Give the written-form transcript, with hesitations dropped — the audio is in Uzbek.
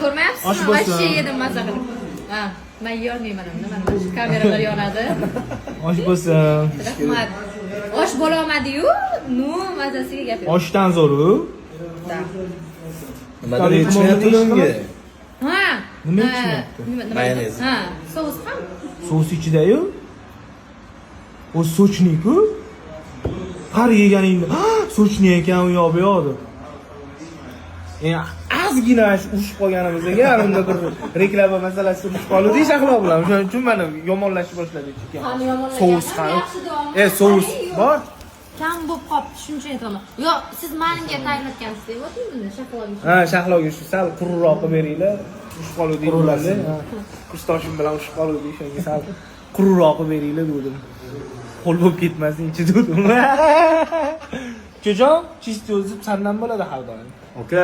ko'rmayapsizmi? Vashshe yedim maza qilib. Ha, men yeyolmayman endi, mana shu kameralar yonadi. Osh bo'lsin. Rahmat. Osh bo'la olmadi-yu, nu mazasiga gap yo'q. Oshdan zo'r-u. Nima yetishmayapti unga? Ha. Nima yetishmayapti? Mayonez. Ha, sous ham. Sous ichida-yu. O sochniku. Har yeganingda, sochni ekan u yo'q bu yoqda. Ozgina ushib qolganimizga yarimda bir reklama masalasi ushib qoldi shahlo bilan. O'shaning uchun mana yomonlashib boshladi ekan. Qani yomonlashgan. Sous ham. Sous bor. Kam bo'lib qolibdi, shuncha aytaman. Yo'q, siz menga tayyorlatgansiz deyaptimi? Shahloga. Ha, shahloga shu sal quruqroq qilib beringlar. Ushib qoluvdi deydi. Kurstoshim bilan ushib qoluvdi, shunga sal quruqroq qilib beringlar dedim. Qo'l bo'lib ketmasin ichi dedim. Cho'jon, chist o'zib sandan bo'ladi har doim. Aka,